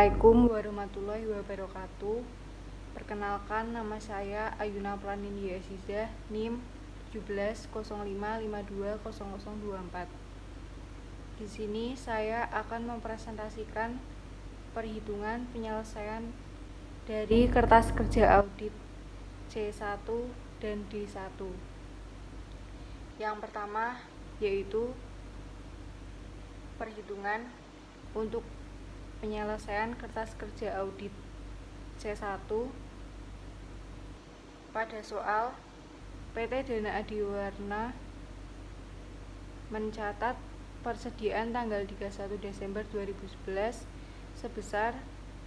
Assalamualaikum warahmatullahi wabarakatuh. Perkenalkan, nama saya Ayuna Planindya Aziza, NIM 1705520024. Di sini saya akan mempresentasikan perhitungan penyelesaian dari kertas kerja audit C1 dan D1. Yang pertama yaitu perhitungan untuk penyelesaian kertas kerja audit C1 pada soal PT Dana Adiwarna mencatat persediaan tanggal 31 Desember 2011 sebesar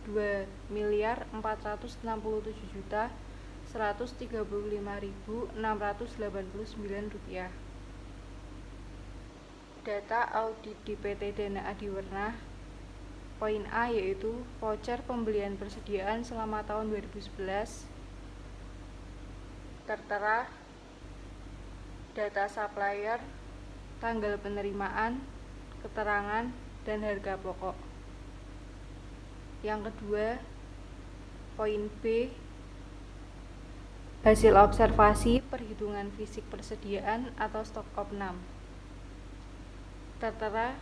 Rp2.465.135.689. Data audit di PT Dana Adiwarna. Poin A yaitu voucher pembelian persediaan selama tahun 2011. Tertera data supplier, tanggal penerimaan, keterangan, dan harga pokok. Yang kedua, poin B, hasil observasi perhitungan fisik persediaan atau stok opnam. Tertera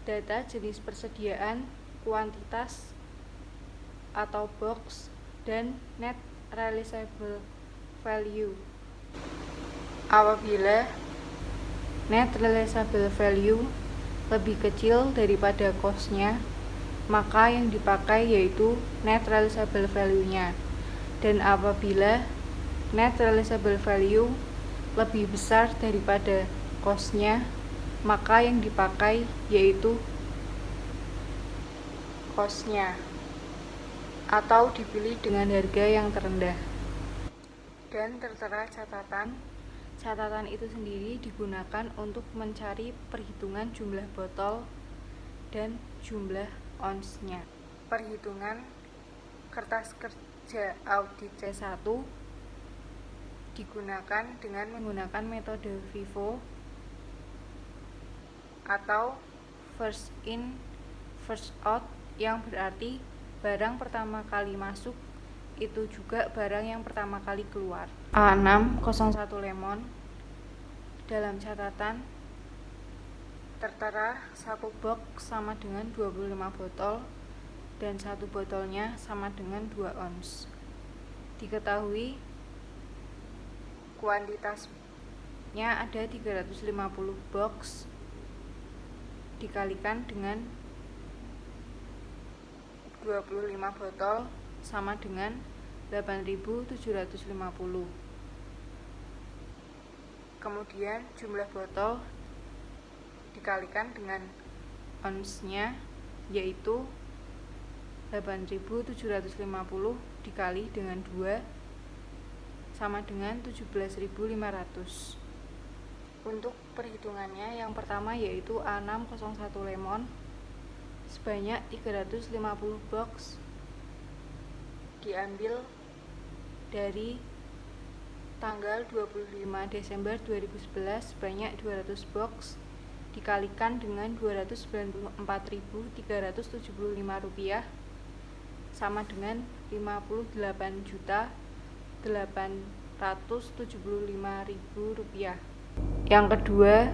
data jenis persediaan, kuantitas atau box, dan net realizable value. Apabila net realizable value lebih kecil daripada cost-nya, maka yang dipakai yaitu net realizable value-nya. Dan apabila net realizable value lebih besar daripada cost-nya, maka yang dipakai yaitu cost-nya atau dipilih dengan harga yang terendah. Dan tertera catatan. Catatan itu sendiri digunakan untuk mencari perhitungan jumlah botol dan jumlah ons-nya. Perhitungan kertas kerja audit C1 digunakan dengan menggunakan metode FIFO atau first in first out, yang berarti barang pertama kali masuk itu juga barang yang pertama kali keluar. A601 lemon. Dalam catatan tertera satu box sama dengan 25 botol dan satu botolnya sama dengan 2 ons. Diketahui kuantitasnya ada 350 box dikalikan dengan 25 botol sama dengan 8.750. Kemudian jumlah botol dikalikan dengan ons-nya, yaitu 8.750 dikali dengan 2 sama dengan 17.500. Untuk perhitungannya, yang pertama yaitu A601 lemon sebanyak 350 box diambil dari tanggal 25 Desember 2011 sebanyak 200 box dikalikan dengan Rp294.375 sama dengan Rp58.875.000. Yang kedua,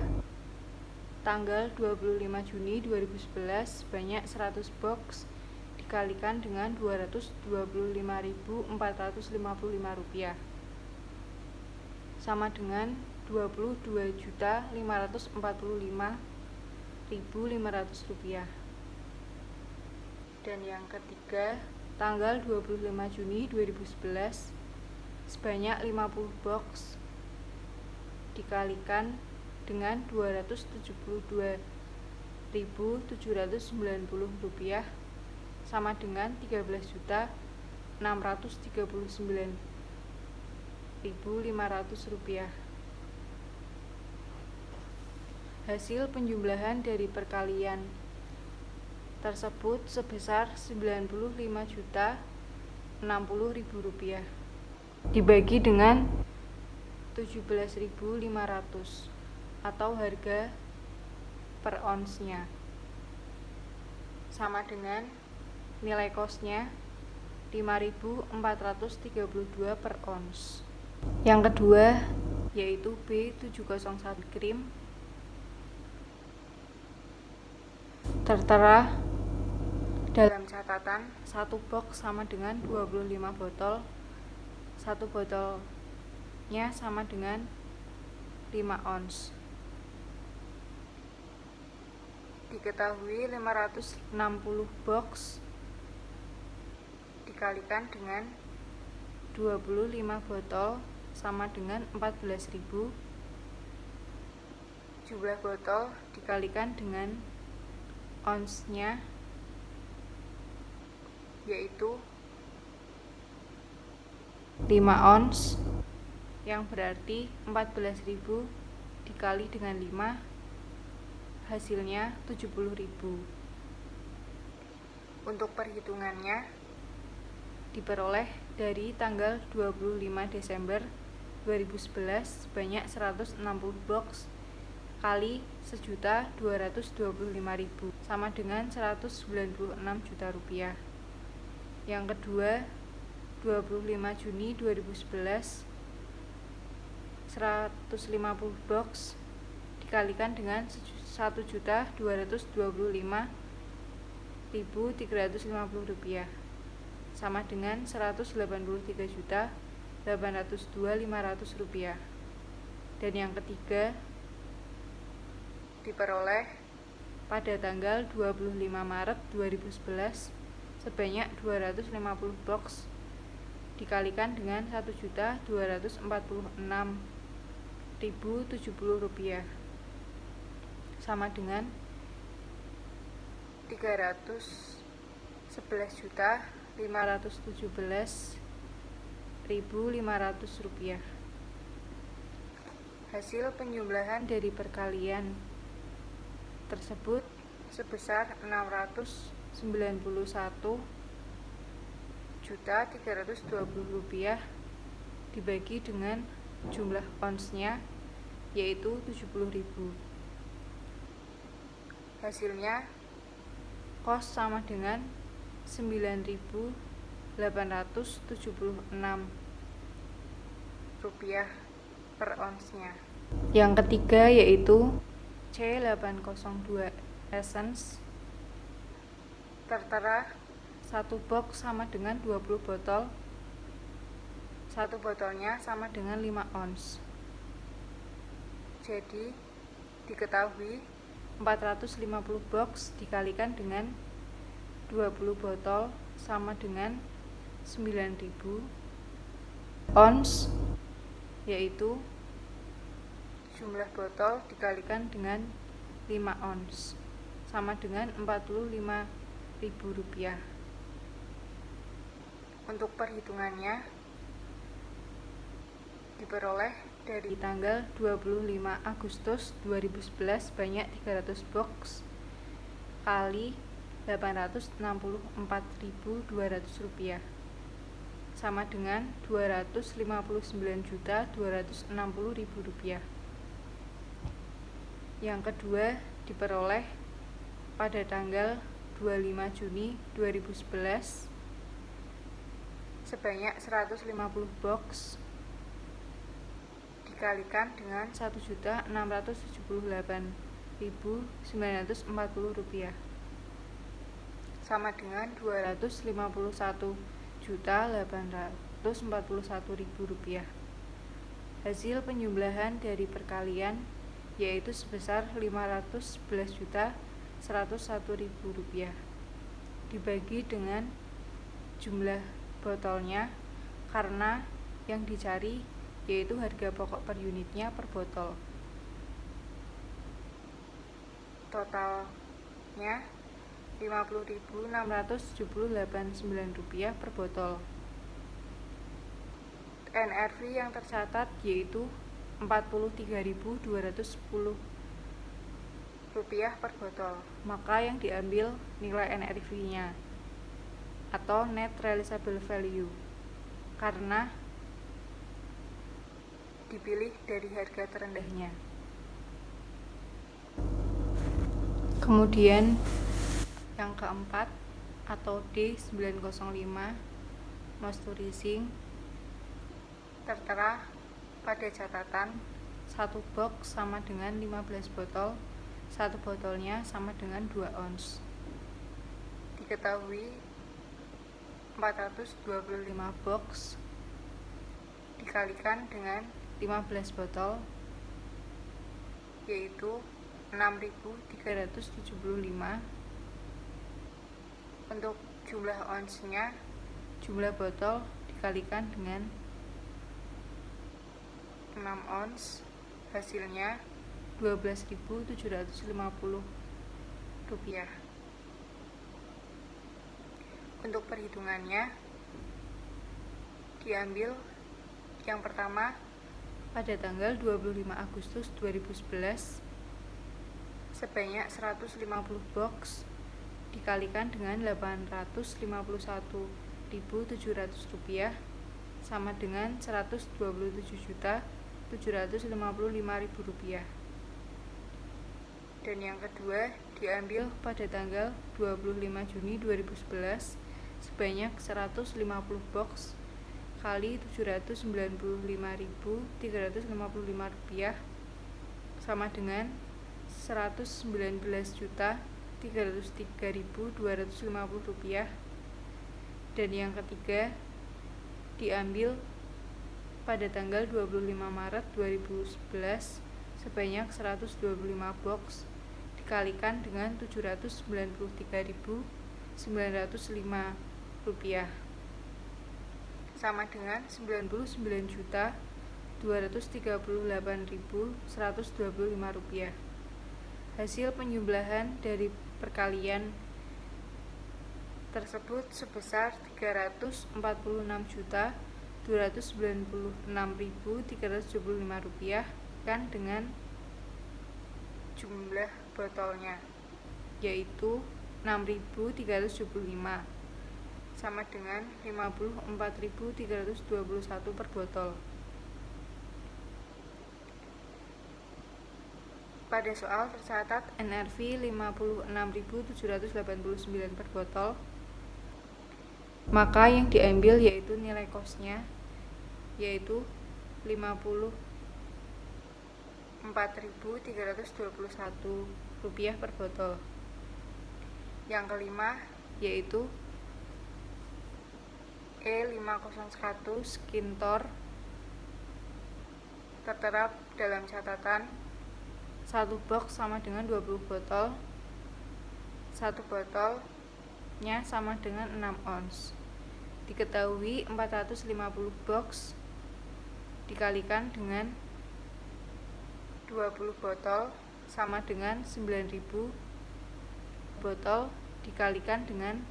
tanggal 25 Juni 2011 sebanyak 100 box dikalikan dengan Rp225.455 sama dengan Rp22.545.500. Dan yang ketiga, tanggal 25 Juni 2011 sebanyak 50 box dikalikan dengan Rp272.790 sama dengan Rp13.639.500. Hasil penjumlahan dari perkalian tersebut sebesar Rp95.060.000 dibagi dengan 17.500 atau harga per onsnya sama dengan nilai kosnya 5.432 per ons. Yang kedua yaitu B701 krim, tertera dalam catatan 1 box sama dengan 25 botol, 1 botolnya sama dengan 5 ons. Diketahui 560 box dikalikan dengan 25 botol sama dengan 14.000. Jumlah botol dikalikan dengan onsnya yaitu 5 ons, yang berarti 14.000 dikali dengan 5 hasilnya 70.000. Untuk perhitungannya diperoleh dari tanggal 25 Desember 2011 sebanyak 160 box kali 1.225.000 sama dengan 196 juta rupiah. Yang kedua 25 Juni 2011 150 box dikalikan dengan 1.225.350 rupiah sama dengan 183.802.500 rupiah. Dan yang ketiga diperoleh pada tanggal 25 Maret 2011 sebanyak 250 box dikalikan dengan 1.246.070 rupiah sama dengan 311.517.500 rupiah. Hasil penjumlahan dari perkalian tersebut sebesar 691.320 rupiah dibagi dengan jumlah onsnya yaitu 70.000. Hasilnya kos sama dengan 9.876 rupiah per onsnya. Yang ketiga yaitu C802 Essence, tertera 1 box sama dengan 20 botol, 1 botolnya sama dengan 5 ons. Jadi diketahui 450 box dikalikan dengan 20 botol sama dengan 9.000 ons, yaitu jumlah botol dikalikan dengan 5 ons sama dengan 45.000 rupiah. Untuk perhitungannya diperoleh dari tanggal 25 Agustus 2011 sebanyak 300 box kali 864.200 rupiah sama dengan 259.260.000 rupiah. Yang kedua diperoleh pada tanggal 25 Juni 2011 sebanyak 150 box dikalikan dengan 1.678.940 rupiah sama dengan 251.841.000 rupiah. Hasil penjumlahan dari perkalian yaitu sebesar 511.101.000 rupiah dibagi dengan jumlah botolnya karena yang dicari yaitu harga pokok per unitnya per botol. Totalnya 50.678.9 rupiah per botol. NRV yang tercatat yaitu 43.210 rupiah per botol. Maka yang diambil nilai NRV-nya atau net realizable value karena dipilih dari harga terendahnya. Kemudian yang keempat atau D905 Moisturizing tertera pada catatan satu box sama dengan 15 botol, satu botolnya sama dengan 2 ons. Diketahui 425 box dikalikan dengan 15 botol yaitu 6.375. Untuk jumlah onsnya, jumlah botol dikalikan dengan 6 ons, hasilnya 12.750 rupiah. Untuk perhitungannya, diambil yang pertama pada tanggal 25 Agustus 2011 sebanyak 150 box dikalikan dengan 851.700 rupiah sama dengan 127.755.000 rupiah. Dan yang kedua diambil pada tanggal 25 Juni 2011 sebanyak 150 box kali 795.355 rupiah sama dengan 119.303.250 rupiah. Dan yang ketiga diambil pada tanggal 25 Maret 2011 sebanyak 125 box dikalikan dengan 793.905 rupiah sama dengan 99.238.125 rupiah. Hasil penjumlahan dari perkalian tersebut sebesar 346.296.375 rupiah kan dengan jumlah botolnya yaitu 6.375 sama dengan 54.321 per botol. Pada soal tercatat NRV 56.789 per botol, maka yang diambil yaitu nilai kosnya yaitu 54.321 rupiah per botol. Yang kelima yaitu E501 Skintor tertera dalam catatan satu box sama dengan 20 botol, satu botolnya sama dengan 6 ons. Diketahui 450 box dikalikan dengan 20 botol sama dengan 9.000 botol dikalikan dengan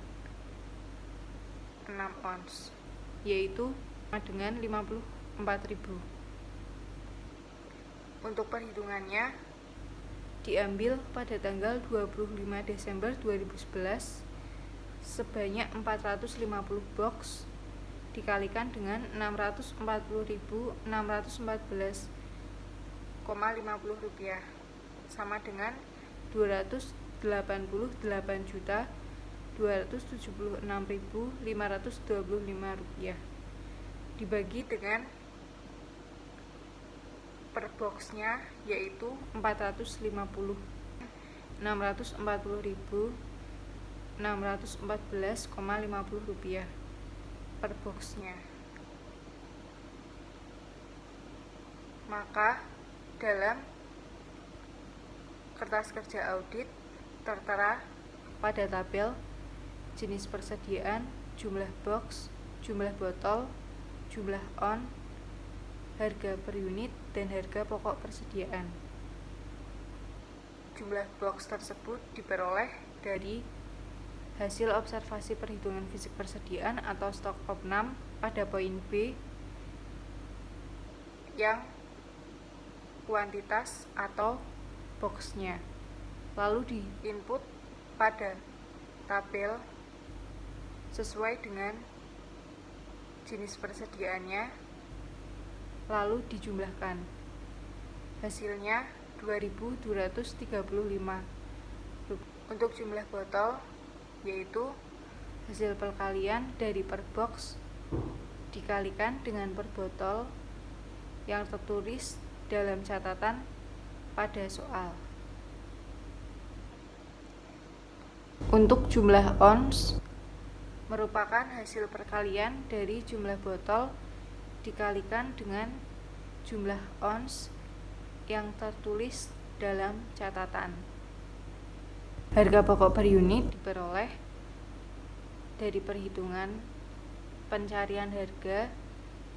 6 ons yaitu sama dengan 54.000. Untuk perhitungannya diambil pada tanggal 25 Desember 2011 sebanyak 450 box dikalikan dengan 640.614,50 rupiah sama dengan 288.276.525 rupiah dibagi dengan per boxnya yaitu 450 640.614,50 rupiah per boxnya. Maka dalam kertas kerja audit tertera pada tabel jenis persediaan, jumlah box, jumlah botol, jumlah on, harga per unit, dan harga pokok persediaan. Jumlah box tersebut diperoleh dari hasil observasi perhitungan fisik persediaan atau stok opnam pada poin B yang kuantitas atau boxnya lalu diinput pada tabel sesuai dengan jenis persediaannya lalu dijumlahkan. Hasilnya 2.235. Untuk jumlah botol yaitu hasil perkalian dari per box dikalikan dengan per botol yang tertulis dalam catatan pada soal. Untuk jumlah ons merupakan hasil perkalian dari jumlah botol dikalikan dengan jumlah ons yang tertulis dalam catatan. Harga pokok per unit diperoleh dari perhitungan pencarian harga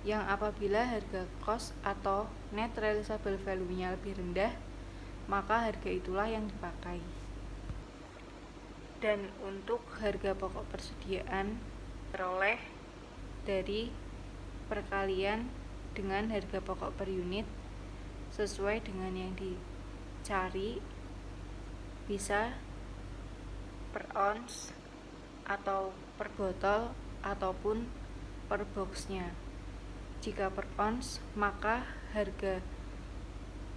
yang apabila harga cost atau net realizable value-nya lebih rendah, maka harga itulah yang dipakai. Dan untuk harga pokok persediaan diperoleh dari perkalian dengan harga pokok per unit sesuai dengan yang dicari, bisa per ons atau per botol ataupun per boxnya. Jika per ons, maka harga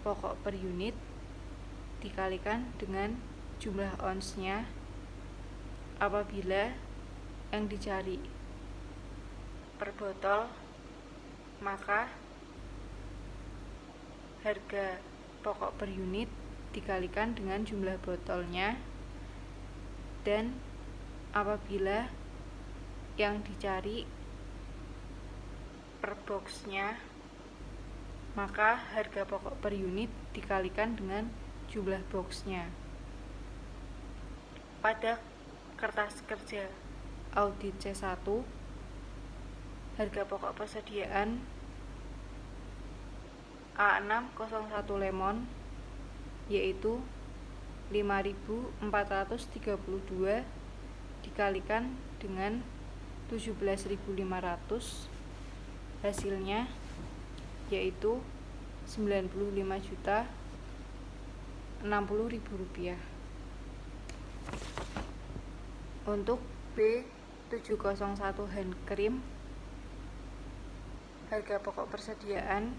pokok per unit dikalikan dengan jumlah onsnya. Apabila yang dicari per botol, maka harga pokok per unit dikalikan dengan jumlah botolnya. Dan apabila yang dicari per boxnya, maka harga pokok per unit dikalikan dengan jumlah boxnya. Pada kertas kerja audit C1, harga pokok persediaan A601 lemon yaitu 5.432 dikalikan dengan 17.500, hasilnya yaitu 95.060.000 rupiah. Untuk B701 hand cream, harga pokok persediaan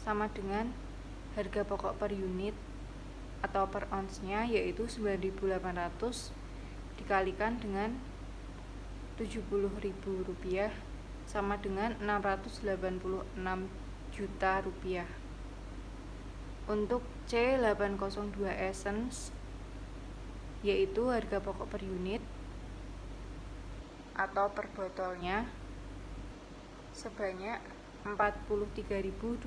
sama dengan harga pokok per unit atau per onsnya yaitu 9.800 dikalikan dengan 70.000 rupiah sama dengan 686 juta rupiah. Untuk C802 essence yaitu harga pokok per unit atau per botolnya sebanyak 43.210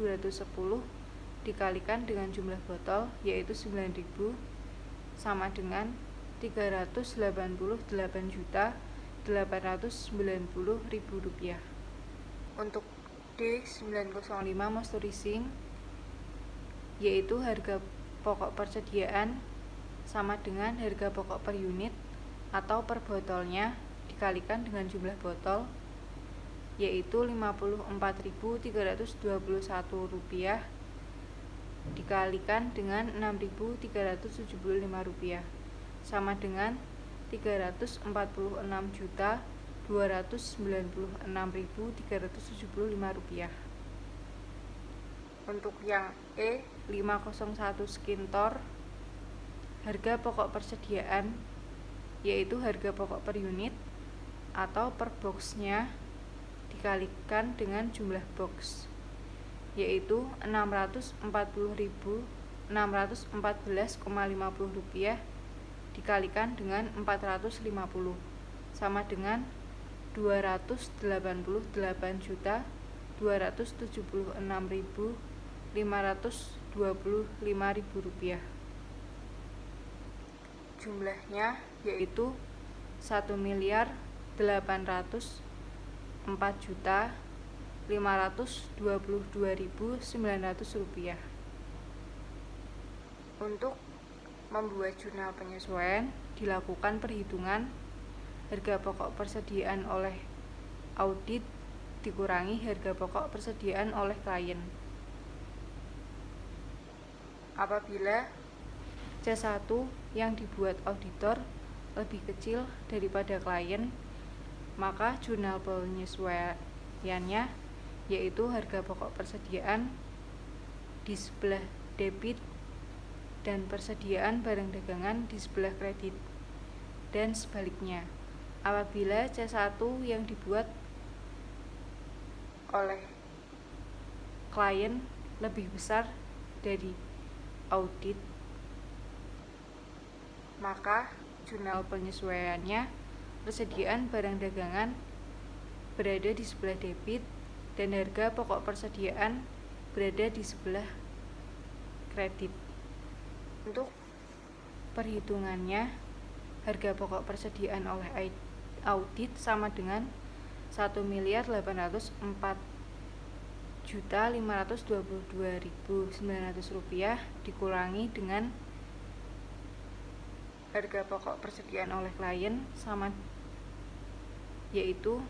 dikalikan dengan jumlah botol yaitu 9.000 sama dengan 388.890.000 rupiah. Untuk D905 moisturizing yaitu harga pokok persediaan sama dengan harga pokok per unit atau per botolnya dikalikan dengan jumlah botol yaitu 54.321 rupiah dikalikan dengan 6.375 rupiah sama dengan 344.296.375 rupiah. Untuk yang E501 skin tore, harga pokok persediaan yaitu harga pokok per unit atau per boxnya dikalikan dengan jumlah box yaitu 640.614,50 rupiah dikalikan dengan 450 sama dengan 288.276.525 rupiah. Jumlahnya yaitu 1.404.522.900 rupiah. Untuk membuat jurnal penyesuaian dilakukan perhitungan harga pokok persediaan oleh audit dikurangi harga pokok persediaan oleh klien. Apabila C1 yang dibuat auditor lebih kecil daripada klien, maka jurnal penyesuaiannya yaitu harga pokok persediaan di sebelah debit dan persediaan barang dagangan di sebelah kredit dan sebaliknya. apabila C1 yang dibuat oleh klien lebih besar dari audit, maka jurnal penyesuaiannya persediaan barang dagangan berada di sebelah debit dan harga pokok persediaan berada di sebelah kredit. Untuk perhitungannya, harga pokok persediaan oleh audit sama dengan 1.804.522.900 rupiah dikurangi dengan harga pokok persediaan oleh klien sama yaitu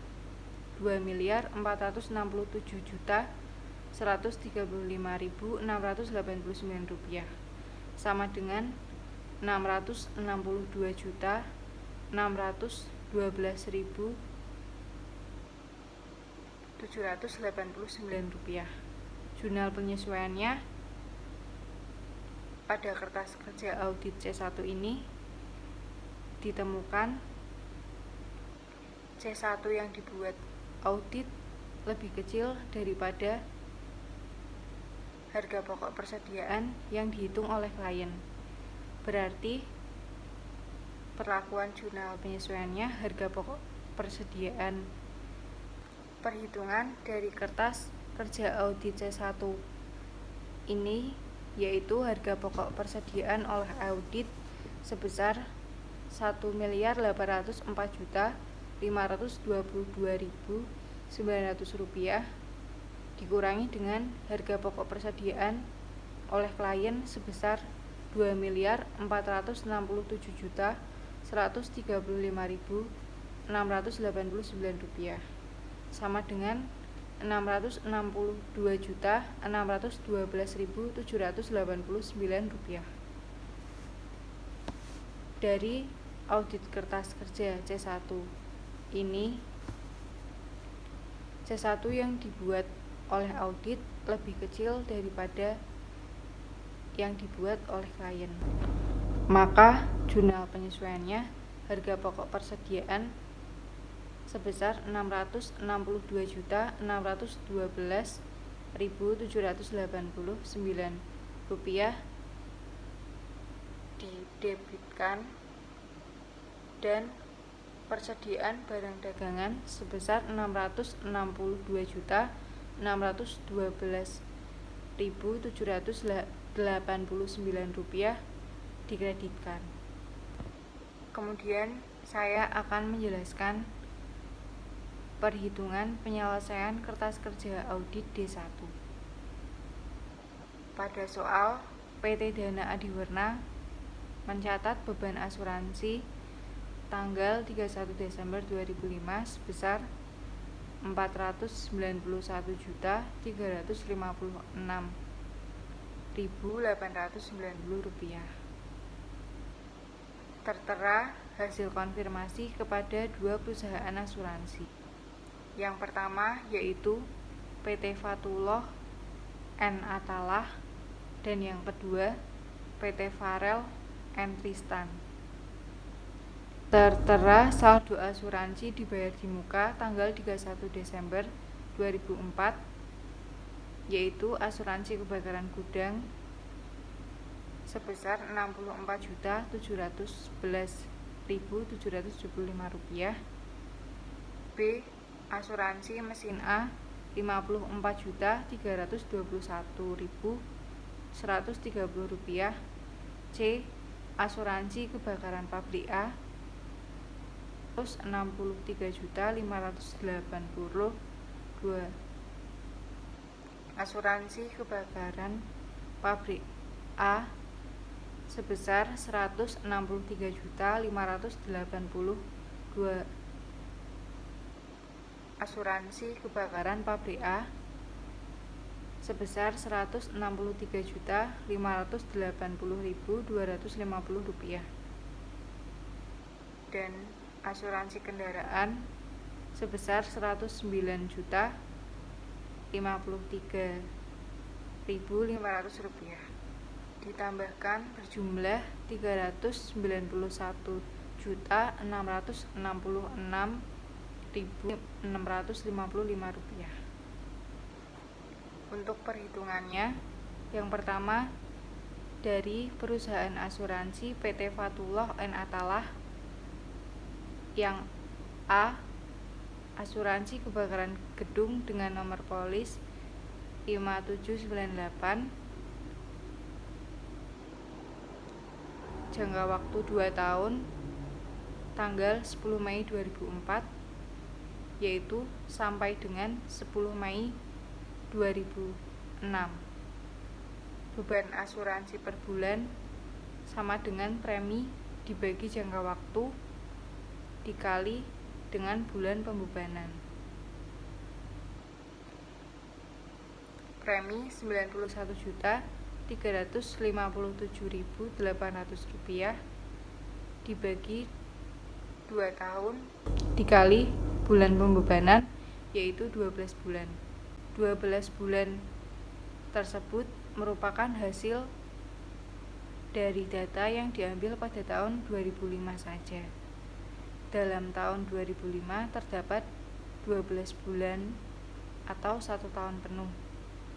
2.467.135.689 rupiah sama dengan 662.612.789 rupiah. Jurnal penyesuaiannya pada kertas kerja audit C1 ini ditemukan C1 yang dibuat audit lebih kecil daripada harga pokok persediaan yang dihitung oleh klien. Berarti perlakuan jurnal penyesuaiannya harga pokok persediaan perhitungan dari kertas kerja audit C1 ini yaitu harga pokok persediaan oleh audit sebesar 1.804.522.900 rupiah dikurangi dengan harga pokok persediaan oleh klien sebesar 2.467.135.689 rupiah sama dengan 662.612.789 rupiah. Dari audit kertas kerja C1 ini, C1 yang dibuat oleh audit lebih kecil daripada yang dibuat oleh klien. Maka jurnal penyesuaiannya harga pokok persediaan sebesar 662.612.789 rupiah didebitkan dan persediaan barang dagangan sebesar 662.612.789 rupiah dikreditkan. Kemudian saya akan menjelaskan perhitungan penyelesaian kertas kerja audit D1. Pada soal, PT Dana Adiwarna mencatat beban asuransi tanggal 31 Desember 2005 sebesar Rp419.356.890 tertera hasil konfirmasi kepada dua perusahaan asuransi. Yang pertama yaitu PT Fatullah N. Atalah dan yang kedua PT Farel N. Tristan. Tertera saldo asuransi dibayar di muka tanggal 31 Desember 2004 yaitu asuransi kebakaran gudang sebesar Rp64.711.775. B. Asuransi mesin A Rp54.321.130. C. Asuransi kebakaran pabrik A Rp63.582. Asuransi kebakaran pabrik A sebesar Rp163.582. Asuransi kebakaran pabrik A sebesar Rp163.580.250 dan asuransi kendaraan sebesar Rp109.053.500 ditambahkan berjumlah Rp391.500.000 Rp666.655. Untuk perhitungannya, yang pertama dari perusahaan asuransi PT Fatullah & Atallah. Yang A, asuransi kebakaran gedung dengan nomor polis 5798, jangka waktu 2 tahun, tanggal 10 Mei 2004, yaitu sampai dengan 10 Mei 2006. Beban asuransi per bulan sama dengan premi dibagi jangka waktu dikali dengan bulan pembebanan. Premi Rp91.357.800 dibagi 2 tahun dikali bulan pembebanan, yaitu 12 bulan. 12 bulan tersebut merupakan hasil dari data yang diambil pada tahun 2005 saja. Dalam tahun 2005 terdapat 12 bulan atau 1 tahun penuh,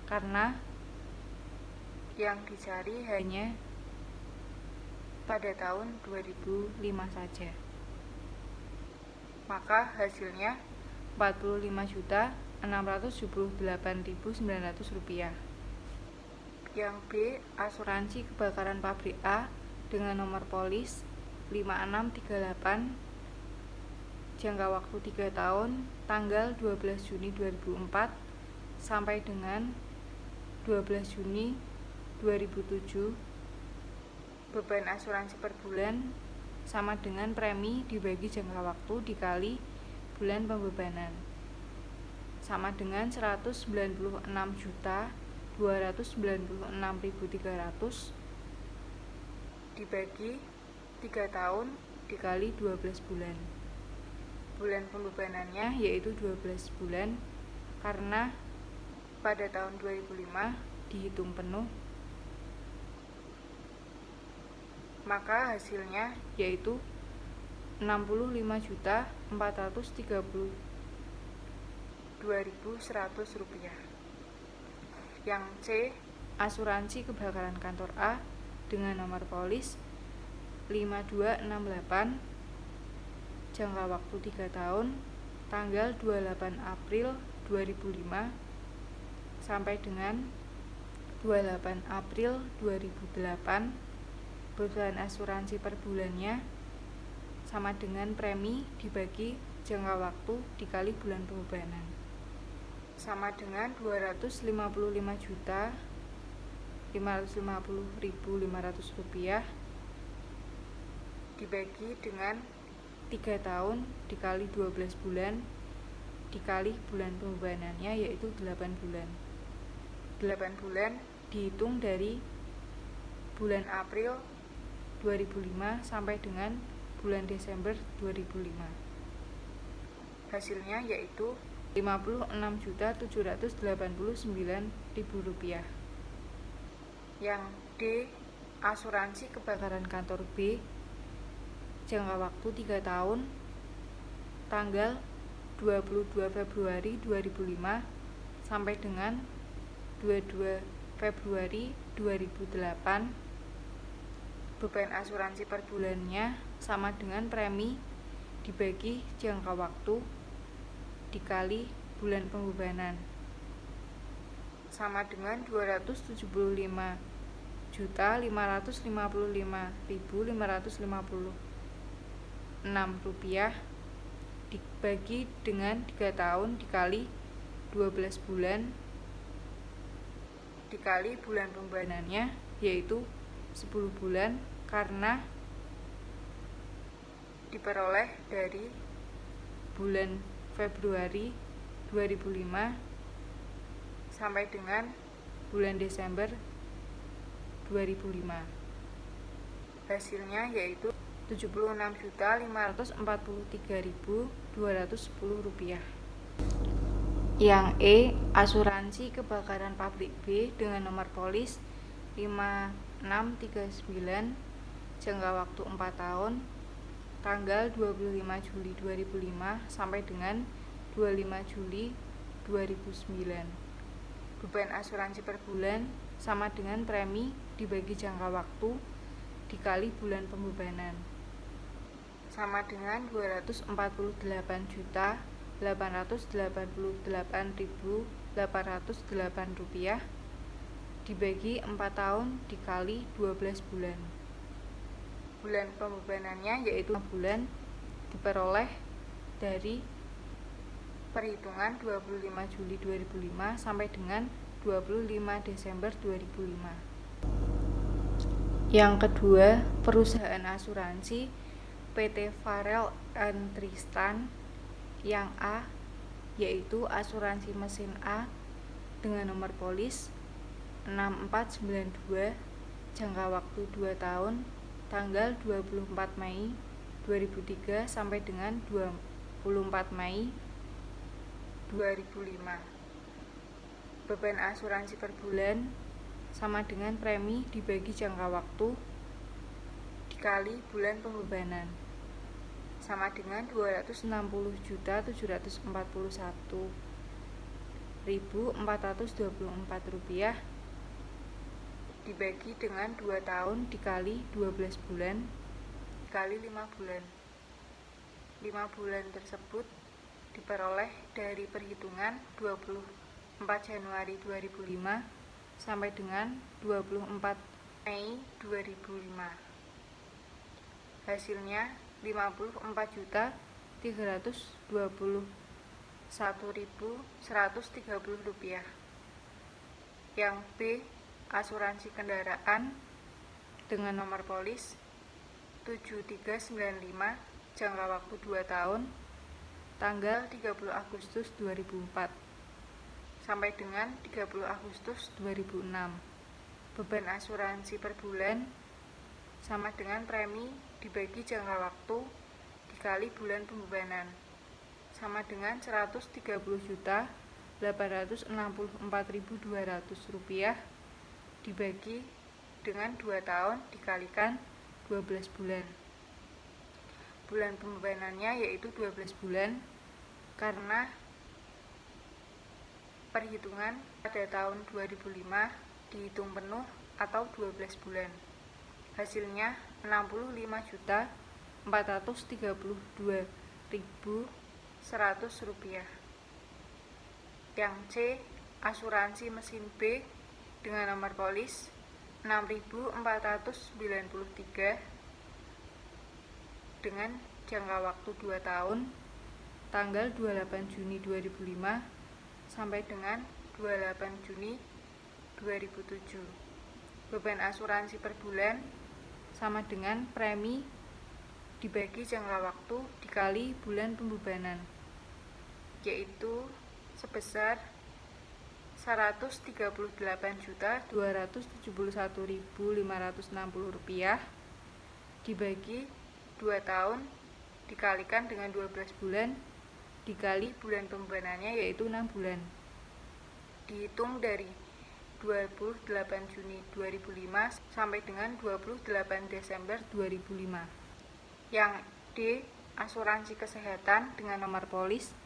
karena yang dicari hanya pada tahun 2005 saja. Maka hasilnya Rp45.678.900. Yang B, asuransi kebakaran pabrik A dengan nomor polis 5638, jangka waktu 3 tahun, tanggal 12 Juni 2004 sampai dengan 12 Juni 2007. Beban asuransi per bulan sama dengan premi dibagi jangka waktu dikali bulan pembebanan, sama dengan 196.296.300 dibagi 3 tahun dikali 12 bulan. Bulan pembebanannya yaitu 12 bulan, karena pada tahun 2005 dihitung penuh, maka hasilnya yaitu Rp65.432.100. Yang C, asuransi kebakaran kantor A dengan nomor polis 5268, jangka waktu 3 tahun, tanggal 28 April 2005 sampai dengan 28 April 2008. Beban asuransi per bulannya sama dengan premi dibagi jangka waktu dikali bulan pembebanan, sama dengan Rp255.550.500 dibagi dengan 3 tahun dikali 12 bulan dikali bulan pembebanannya, yaitu 8 bulan. 8 bulan dihitung dari bulan April 2005 sampai dengan bulan Desember 2005. Hasilnya yaitu Rp56.789.000. Yang D, asuransi kebakaran kantor B, jangka waktu 3 tahun, tanggal 22 Februari 2005 sampai dengan 22 Februari 2008. Beban asuransi per bulannya sama dengan premi dibagi jangka waktu dikali bulan pembebanan, sama dengan Rp275.555.556 dibagi dengan 3 tahun dikali 12 bulan dikali bulan pembebanannya, yaitu 10 bulan, karena diperoleh dari bulan Februari 2005 sampai dengan bulan Desember 2005. Hasilnya yaitu Rp76.543.210. Yang E, asuransi kebakaran pabrik B dengan nomor polis 5639, jangka waktu 4 tahun, tanggal 25 Juli 2005 sampai dengan 25 Juli 2009. Beban asuransi per bulan sama dengan premi dibagi jangka waktu dikali bulan pembebanan, sama dengan 248.888.808 rupiah dibagi 4 tahun dikali 12 bulan. Bulan pembebanannya yaitu 6 bulan, diperoleh dari perhitungan 25 Juli 2005 sampai dengan 25 Desember 2005. Yang kedua, perusahaan asuransi PT Farel and Tristan yang A, yaitu asuransi mesin A dengan nomor polis 6492, jangka waktu 2 tahun, tanggal 24 Mei 2003 sampai dengan 24 Mei 2005. Beban asuransi per bulan sama dengan premi dibagi jangka waktu dikali bulan pembebanan, sama dengan 260.741.424 rupiah dibagi dengan 2 tahun dikali 12 bulan dikali 5 bulan. 5 bulan tersebut diperoleh dari perhitungan 24 Januari 2005 sampai dengan 24 Mei 2005. Hasilnya 54.321.130 rupiah. Yang B, asuransi kendaraan dengan nomor polis 7395, jangka waktu 2 tahun, tanggal 30 Agustus 2004 sampai dengan 30 Agustus 2006. Beban asuransi per bulan sama dengan premi dibagi jangka waktu dikali bulan pembebanan, sama dengan 130.864.200 rupiah dibagi dengan 2 tahun dikalikan 12 bulan. Bulan pembebanannya yaitu 12 bulan karena perhitungan pada tahun 2005 dihitung penuh atau 12 bulan. Hasilnya 65.432.100 rupiah. Yang C, asuransi mesin B dengan nomor polis 6.493 dengan jangka waktu 2 tahun, tanggal 28 Juni 2005 sampai dengan 28 Juni 2007. Beban asuransi per bulan sama dengan premi dibagi jangka waktu dikali bulan pembebanan, yaitu sebesar 138.271.560 rupiah dibagi 2 tahun dikalikan dengan 12 bulan dikali bulan pembebanannya yaitu 6 bulan. Dihitung dari 28 Juni 2005 sampai dengan 28 Desember 2005. Yang D, asuransi kesehatan dengan nomor polis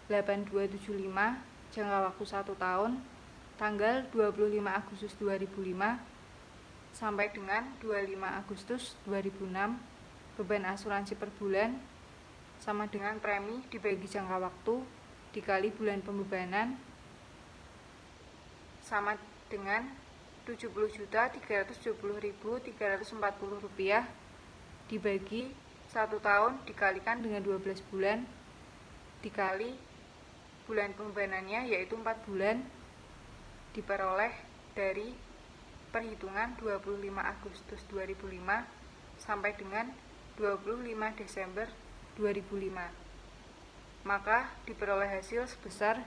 8275, jangka waktu 1 tahun, tanggal 25 Agustus 2005 sampai dengan 25 Agustus 2006. Beban asuransi per bulan sama dengan premi dibagi jangka waktu dikali bulan pembebanan, sama dengan 70.370.340 rupiah dibagi 1 tahun dikalikan dengan 12 bulan dikali bulan pembebanannya yaitu 4 bulan, diperoleh dari perhitungan 25 Agustus 2005 sampai dengan 25 Desember 2005. Maka diperoleh hasil sebesar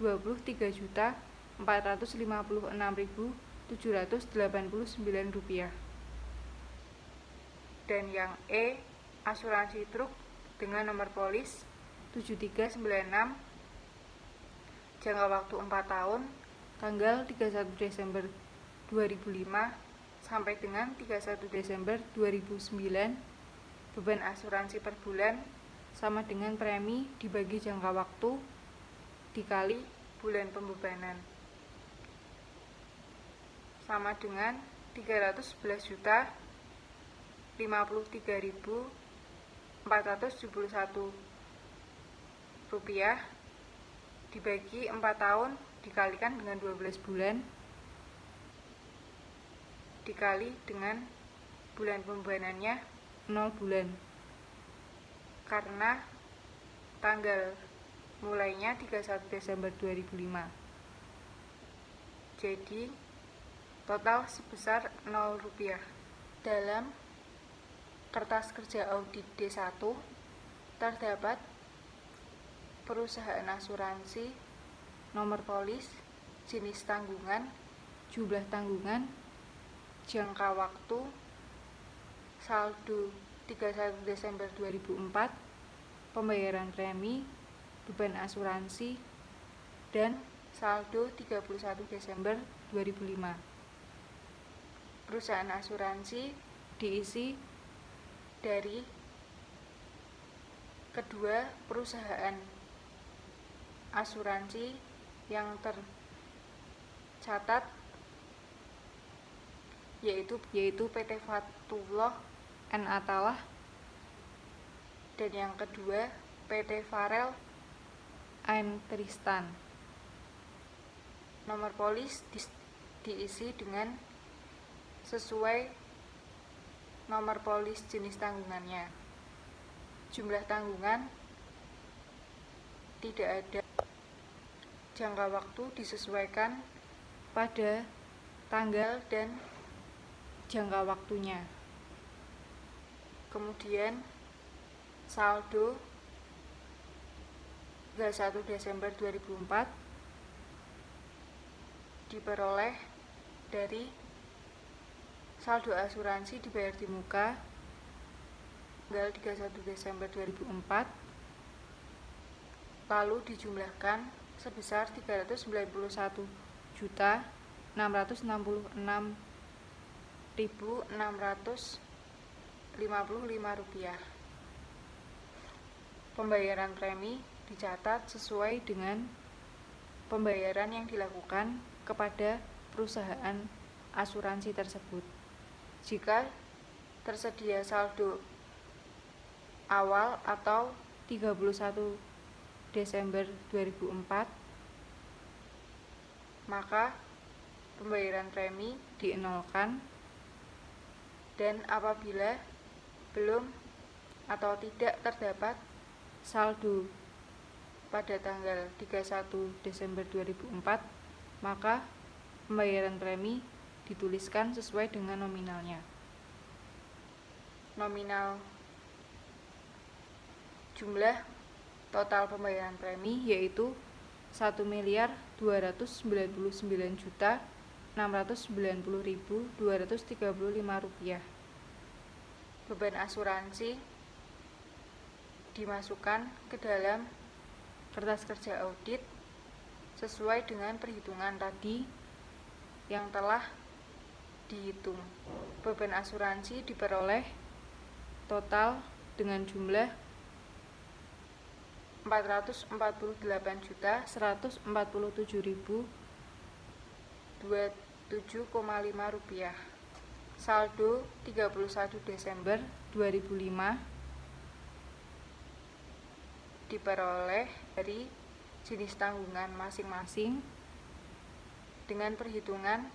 23.456.789 rupiah. Dan yang E, asuransi truk dengan nomor polis 7396, jangka waktu 4 tahun, tanggal 31 Desember 2005 sampai dengan 31 Desember 2009 beban asuransi per bulan sama dengan premi dibagi jangka waktu dikali bulan pembebanan, sama dengan 311.053.471 rupiah dibagi 4 tahun dikalikan dengan 12 bulan dikali dengan bulan pembebanannya 0 bulan, karena tanggal mulainya 31 Desember 2005. Jadi total sebesar 0 rupiah. Dalam kertas kerja audit D1 terdapat perusahaan asuransi, nomor polis, jenis tanggungan, jumlah tanggungan, jangka waktu, saldo 31 Desember 2004, pembayaran premi, beban asuransi, dan saldo 31 Desember 2005. Perusahaan asuransi diisi dari kedua perusahaan asuransi yang tercatat, yaitu PT Fatullah N. Atalah, dan yang kedua PT Farel N. Tristan. Nomor polis diisi dengan sesuai nomor polis jenis tanggungannya. Jumlah tanggungan tidak ada. Jangka waktu disesuaikan pada tanggal dan jangka waktunya. Kemudian saldo 31 Desember 2004 diperoleh dari saldo asuransi dibayar di muka tanggal 31 Desember 2004 lalu dijumlahkan sebesar 391.606.655 rupiah. Pembayaran premi dicatat sesuai dengan pembayaran yang dilakukan kepada perusahaan asuransi tersebut. Jika tersedia saldo awal atau 31 Desember 2004, maka pembayaran premi dienolkan, dan apabila belum atau tidak terdapat saldo pada tanggal 31 Desember 2004, maka pembayaran premi dituliskan sesuai dengan nominalnya. Nominal jumlah total pembayaran premi yaitu 1.299.690.235 rupiah. Beban asuransi dimasukkan ke dalam kertas kerja audit sesuai dengan perhitungan tadi yang telah dihitung. Beban asuransi diperoleh total dengan jumlah 448.147.027,5 rupiah. Saldo 31 Desember 2005 diperoleh dari jenis tanggungan masing-masing dengan perhitungan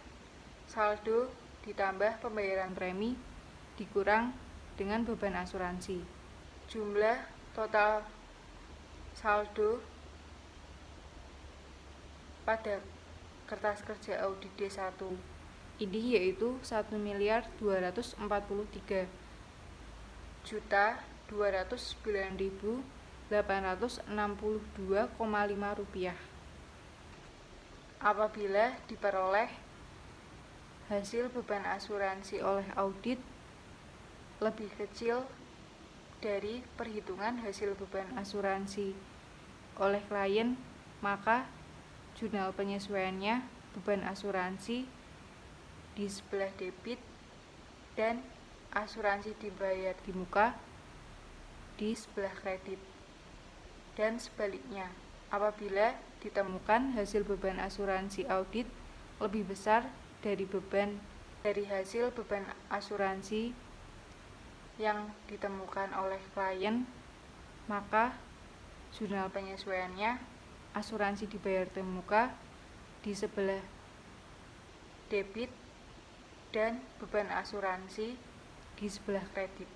saldo ditambah pembayaran premi dikurang dengan beban asuransi. Jumlah total saldo pada kertas kerja audit D1 ini yaitu 1.209.862,5 rupiah. Apabila diperoleh hasil beban asuransi oleh audit lebih kecil dari perhitungan hasil beban asuransi oleh klien, maka jurnal penyesuaiannya beban asuransi di sebelah debit dan asuransi dibayar di muka di sebelah kredit. Dan sebaliknya, apabila ditemukan hasil beban asuransi audit lebih besar dari hasil beban asuransi yang ditemukan oleh klien, maka jurnal penyesuaiannya asuransi dibayar termuka di sebelah debit dan beban asuransi di sebelah kredit.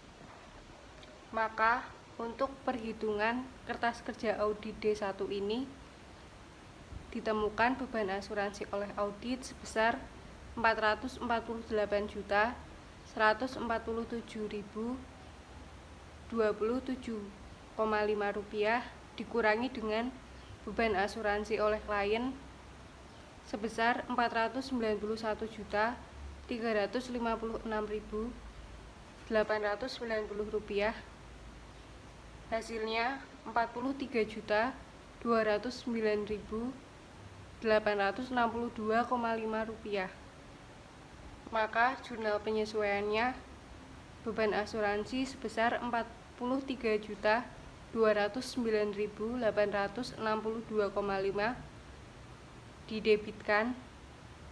Maka untuk perhitungan kertas kerja audit D1 ini ditemukan beban asuransi oleh audit sebesar Rp448.127.5 dikurangi dengan beban asuransi oleh klien sebesar Rp491.356.890. Hasilnya Rp43.209.862,5. Maka jurnal penyesuaiannya beban asuransi sebesar Rp43.209.862,5 didebitkan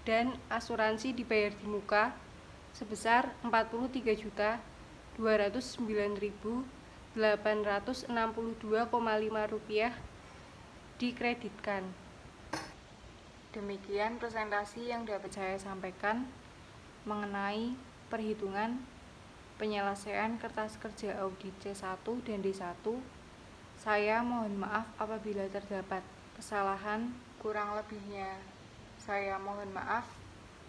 dan asuransi dibayar di muka sebesar Rp43.209.862,5 dikreditkan. Demikian presentasi yang dapat saya sampaikan mengenai perhitungan penyelesaian kertas kerja audit C1 dan D1. Saya mohon maaf apabila terdapat kesalahan, kurang lebihnya saya mohon maaf.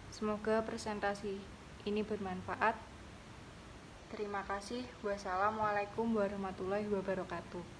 Semoga presentasi ini bermanfaat. Terima kasih. Wassalamualaikum warahmatullahi wabarakatuh.